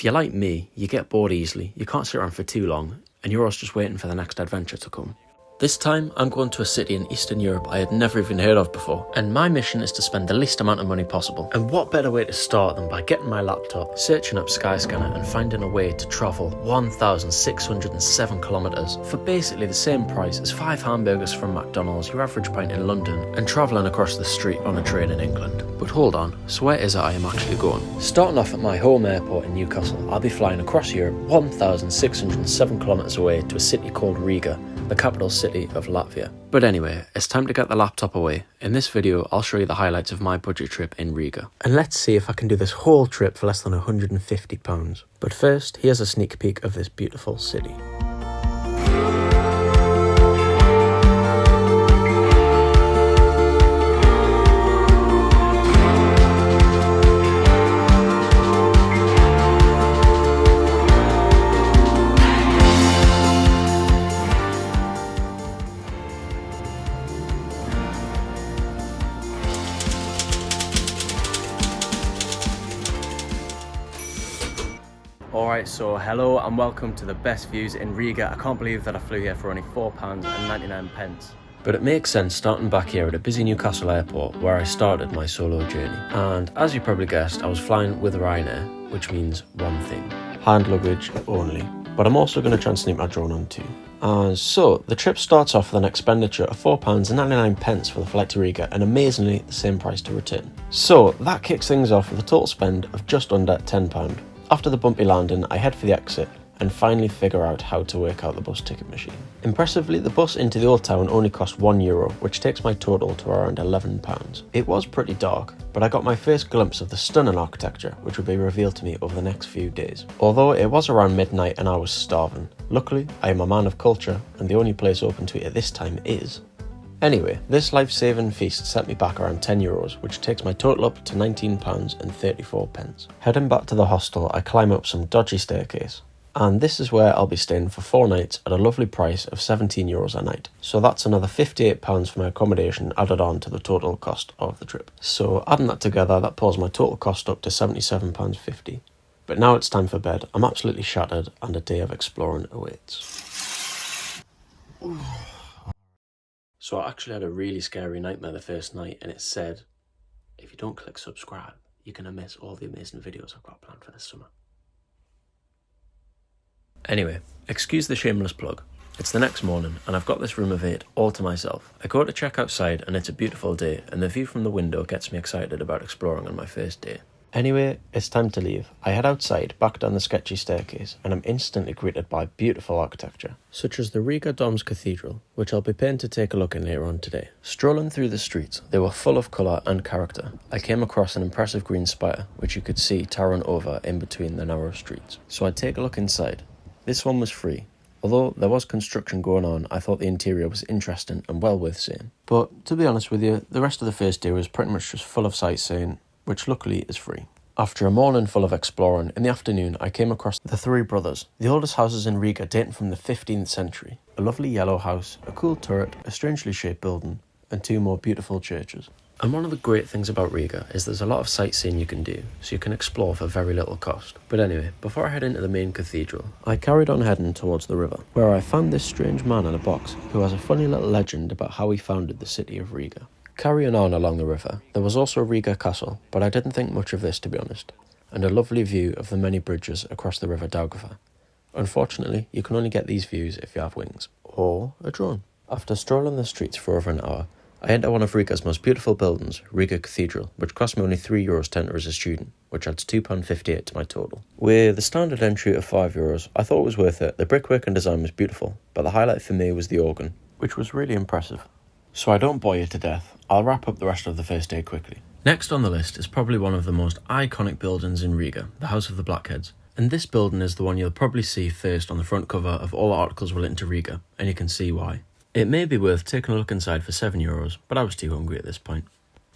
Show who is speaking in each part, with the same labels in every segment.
Speaker 1: you're like me, you get bored easily, you can't sit around for too long, and you're always just waiting for the next adventure to come. This time, I'm going to a city in Eastern Europe I had never even heard of before, and my mission is to spend the least amount of money possible. And what better way to start than by getting my laptop, searching up Skyscanner and finding a way to travel 1,607 kilometres for basically the same price as 5 hamburgers from McDonald's, your average pint in London, and travelling across the street on a train in England. But hold on, so where is it I am actually going? Starting off at my home airport in Newcastle, I'll be flying across Europe 1,607 kilometres away to a city called Riga, the capital city of Latvia. But anyway, it's time to get the laptop away. In this video, I'll show you the highlights of my budget trip in Riga. And let's see if I can do this whole trip for less than £150. But first, here's a sneak peek of this beautiful city. Alright, so hello and welcome to the best views in Riga. I can't believe that I flew here for only £4.99. But it makes sense starting back here at a busy Newcastle airport where I started my solo journey. And as you probably guessed, I was flying with Ryanair, which means one thing: hand luggage only. But I'm also going to try and sneak my drone on too. So the trip starts off with an expenditure of £4.99 for the flight to Riga, and amazingly the same price to return. So that kicks things off with a total spend of just under £10. After the bumpy landing, I head for the exit and finally figure out how to work out the bus ticket machine. Impressively, the bus into the old town only cost €1, which takes my total to around £11. It was pretty dark, but I got my first glimpse of the stunning architecture, which would be revealed to me over the next few days. Although it was around midnight and I was starving. Luckily, I am a man of culture, and the only place open to eat at this time is... Anyway, this life-saving feast set me back around €10, which takes my total up to £19.34. Heading back to the hostel, I climb up some dodgy staircase. And this is where I'll be staying for 4 nights at a lovely price of €17 a night. So that's another £58 for my accommodation added on to the total cost of the trip. So adding that together, that pulls my total cost up to £77.50. But now it's time for bed. I'm absolutely shattered and a day of exploring awaits. So I actually had a really scary nightmare the first night, and it said, if you don't click subscribe, you're going to miss all the amazing videos I've got planned for this summer. Anyway, excuse the shameless plug. It's the next morning, and I've got this room of 8 all to myself. I go to check outside, and it's a beautiful day, and the view from the window gets me excited about exploring on my first day. Anyway, it's time to leave. I head outside, back down the sketchy staircase, and I'm instantly greeted by beautiful architecture, such as the Riga Dom's Cathedral, which I'll be paying to take a look in later on today. Strolling through the streets, they were full of colour and character. I came across an impressive green spire, which you could see towering over in between the narrow streets. So I'd take a look inside. This one was free. Although there was construction going on, I thought the interior was interesting and well worth seeing. But to be honest with you, the rest of the first day was pretty much just full of sightseeing, which luckily is free. After a morning full of exploring, in the afternoon I came across the Three Brothers, the oldest houses in Riga dating from the 15th century. A lovely yellow house, a cool turret, a strangely shaped building, and 2 more beautiful churches. And one of the great things about Riga is there's a lot of sightseeing you can do, so you can explore for very little cost. But anyway, before I head into the main cathedral, I carried on heading towards the river, where I found this strange man in a box who has a funny little legend about how he founded the city of Riga. Carrying on along the river, there was also Riga Castle, but I didn't think much of this to be honest, and a lovely view of the many bridges across the river Daugava. Unfortunately, you can only get these views if you have wings, or a drone. After strolling the streets for over an hour, I enter one of Riga's most beautiful buildings, Riga Cathedral, which cost me only €3 to enter as a student, which adds £2.58 to my total. With the standard entry of €5, I thought it was worth it. The brickwork and design was beautiful, but the highlight for me was the organ, which was really impressive. So I don't bore you to death, I'll wrap up the rest of the first day quickly. Next on the list is probably one of the most iconic buildings in Riga, the House of the Blackheads. And this building is the one you'll probably see first on the front cover of all the articles relating to Riga, and you can see why. It may be worth taking a look inside for €7, but I was too hungry at this point.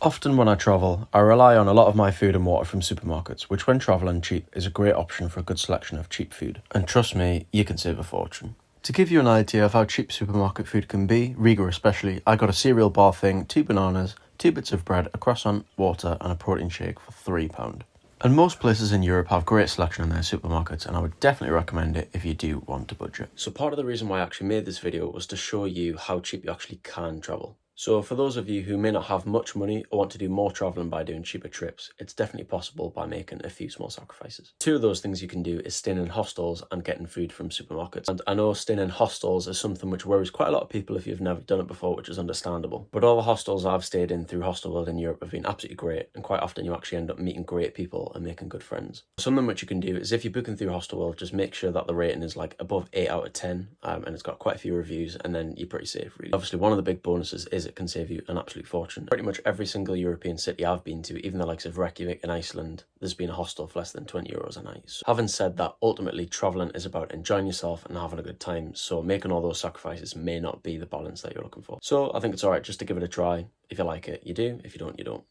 Speaker 1: Often when I travel, I rely on a lot of my food and water from supermarkets, which when travelling cheap is a great option for a good selection of cheap food. And trust me, you can save a fortune. To give you an idea of how cheap supermarket food can be, Riga especially, I got a cereal bar thing, 2 bananas, 2 bits of bread, a croissant, water and a protein shake for £3. And most places in Europe have great selection in their supermarkets, and I would definitely recommend it if you do want to budget. So part of the reason why I actually made this video was to show you how cheap you actually can travel. So for those of you who may not have much money or want to do more travelling by doing cheaper trips, it's definitely possible by making a few small sacrifices. Two of those things you can do is staying in hostels and getting food from supermarkets. And I know staying in hostels is something which worries quite a lot of people if you've never done it before, which is understandable. But all the hostels I've stayed in through Hostelworld in Europe have been absolutely great, and quite often you actually end up meeting great people and making good friends. Something which you can do is if you're booking through Hostelworld, just make sure that the rating is like above 8 out of 10 and it's got quite a few reviews, and then you're pretty safe really. Obviously one of the big bonuses is it can save you an absolute fortune. Pretty much every single European city I've been to, even the likes of Reykjavik in Iceland, there's been a hostel for less than €20 a night. So having said that, ultimately travelling is about enjoying yourself and having a good time, so making all those sacrifices may not be the balance that you're looking for. So I think it's alright just to give it a try. If you like it, you do. If you don't, you don't.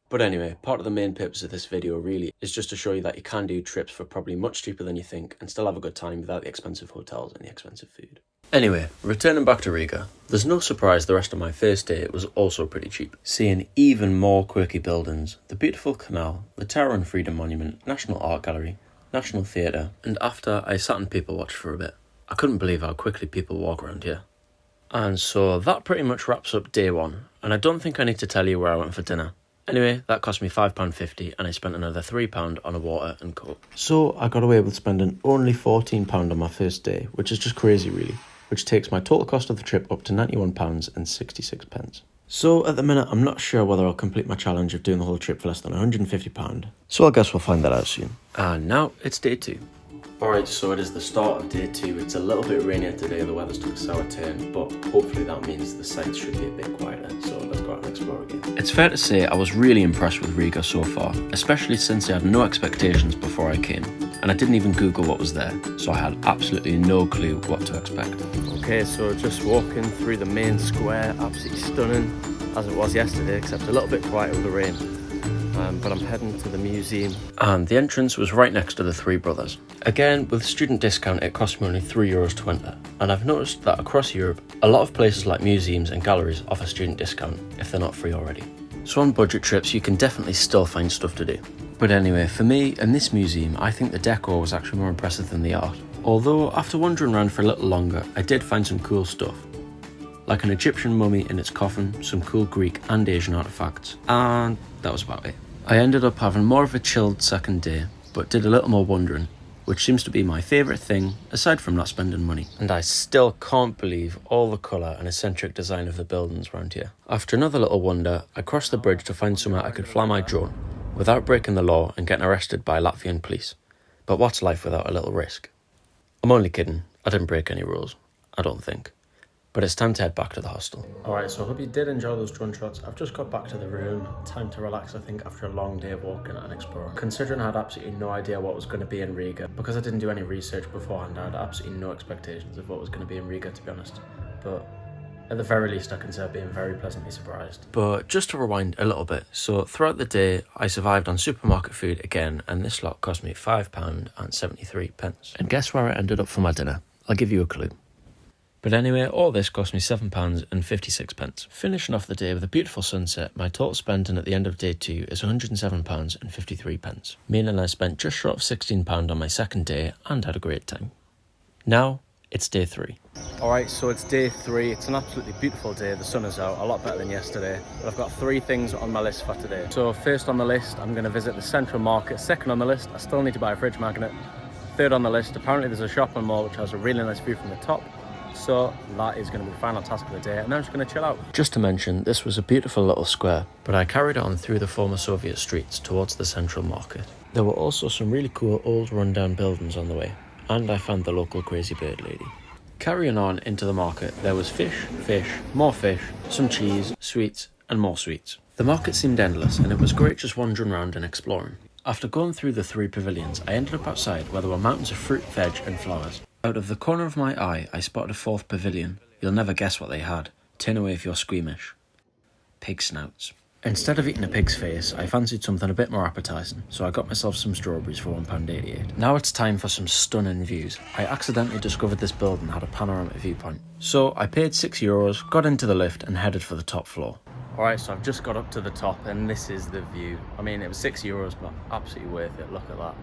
Speaker 1: But anyway, part of the main purpose of this video really is just to show you that you can do trips for probably much cheaper than you think and still have a good time without the expensive hotels and the expensive food. Anyway, returning back to Riga, there's no surprise the rest of my first day was also pretty cheap. Seeing even more quirky buildings, the beautiful canal, the Tower and Freedom Monument, National Art Gallery, National Theatre, and after I sat and people watched for a bit. I couldn't believe how quickly people walk around here. And so that pretty much wraps up day one, and I don't think I need to tell you where I went for dinner. Anyway, that cost me £5.50 and I spent another £3 on a water and coke. So I got away with spending only £14 on my first day, which is just crazy really, which takes my total cost of the trip up to £91.66. So at the minute I'm not sure whether I'll complete my challenge of doing the whole trip for less than £150, so I guess we'll find that out soon. And now it's day 2. Alright, so it is the start of day 2. It's a little bit rainier today, the weather's took a sour turn, but hopefully that means the sights should be a bit quieter, so let's go out and explore again. It's fair to say I was really impressed with Riga so far, especially since I had no expectations before I came, and I didn't even Google what was there, so I had absolutely no clue what to expect. Okay, so just walking through the main square, absolutely stunning, as it was yesterday, except a little bit quieter with the rain. But I'm heading to the museum. And the entrance was right next to the Three Brothers. Again, with student discount it cost me only €3 to enter, and I've noticed that across Europe, a lot of places like museums and galleries offer student discount if they're not free already. So on budget trips you can definitely still find stuff to do. But anyway, for me, in this museum, I think the decor was actually more impressive than the art. Although, after wandering around for a little longer, I did find some cool stuff. Like an Egyptian mummy in its coffin, some cool Greek and Asian artifacts, and that was about it. I ended up having more of a chilled second day, but did a little more wandering, which seems to be my favourite thing, aside from not spending money. And I still can't believe all the colour and eccentric design of the buildings around here. After another little wander, I crossed the bridge to find somewhere I could fly my drone, without breaking the law and getting arrested by Latvian police. But what's life without a little risk? I'm only kidding, I didn't break any rules, I don't think. But it's time to head back to the hostel. Alright, so I hope you did enjoy those drone shots. I've just got back to the room. Time to relax, I think, after a long day of walking and exploring. Considering I had absolutely no idea what was going to be in Riga, because I didn't do any research beforehand, I had absolutely no expectations of what was going to be in Riga, to be honest. But at the very least, I can say I've been very pleasantly surprised. But just to rewind a little bit, so throughout the day, I survived on supermarket food again, and this lot cost me £5.73. And guess where I ended up for my dinner? I'll give you a clue. But anyway, all this cost me £7.56. Finishing off the day with a beautiful sunset, my total spending at the end of day 2 is £107.53, meaning I spent just short of £16 on my second day and had a great time. Now, it's day 3. Alright, so it's day 3. It's an absolutely beautiful day. The sun is out, a lot better than yesterday. But I've got 3 things on my list for today. So first on the list, I'm going to visit the central market. Second on the list, I still need to buy a fridge magnet. Third on the list, apparently there's a shopping mall which has a really nice view from the top. So that is going to be the final task of the day, and now I'm just going to chill out. Just to mention, this was a beautiful little square, but I carried on through the former Soviet streets towards the central market. There were also some really cool old rundown buildings on the way, and I found the local crazy bird lady. Carrying on into the market, there was fish, more fish, some cheese, sweets, and more sweets. The market seemed endless, and it was great just wandering around and exploring. After going through the 3 pavilions, I ended up outside where there were mountains of fruit, veg, and flowers. Out of the corner of my eye, I spotted a 4th pavilion. You'll never guess what they had. Turn away if you're squeamish. Pig snouts. Instead of eating a pig's face, I fancied something a bit more appetising, so I got myself some strawberries for £1.88. Now it's time for some stunning views. I accidentally discovered this building had a panoramic viewpoint. So I paid €6, got into the lift and headed for the top floor. Alright, so I've just got up to the top and this is the view. I mean, it was €6, but absolutely worth it. Look at that.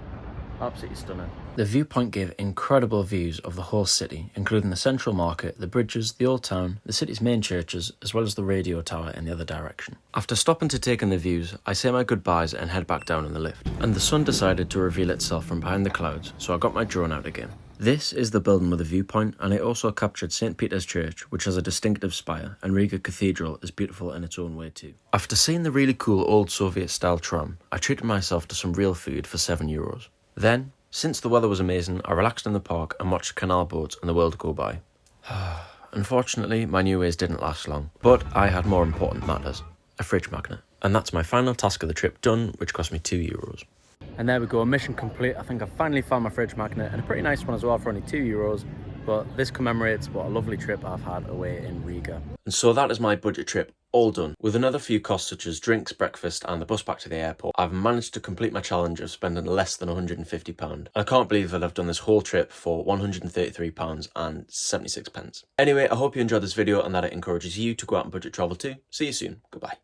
Speaker 1: Absolutely stunning. The viewpoint gave incredible views of the whole city, including the central market, the bridges, the old town, the city's main churches, as well as the radio tower in the other direction. After stopping to take in the views, I say my goodbyes and head back down in the lift. And the sun decided to reveal itself from behind the clouds, so I got my drone out again. This is the building with a viewpoint, and I also captured St. Peter's Church, which has a distinctive spire, and Riga Cathedral is beautiful in its own way too. After seeing the really cool old Soviet-style tram, I treated myself to some real food for €7. Then, since the weather was amazing, I relaxed in the park and watched canal boats and the world go by. Unfortunately, my new ways didn't last long, but I had more important matters, a fridge magnet. And that's my final task of the trip done, which cost me €2. And there we go, mission complete. I think I finally found my fridge magnet, and a pretty nice one as well for only €2. But this commemorates what a lovely trip I've had away in Riga. And so that is my budget trip all done. With another few costs such as drinks, breakfast and the bus back to the airport, I've managed to complete my challenge of spending less than £150. I can't believe that I've done this whole trip for £133 and 76 pence. Anyway, I hope you enjoyed this video and that it encourages you to go out and budget travel too. See you soon. Goodbye.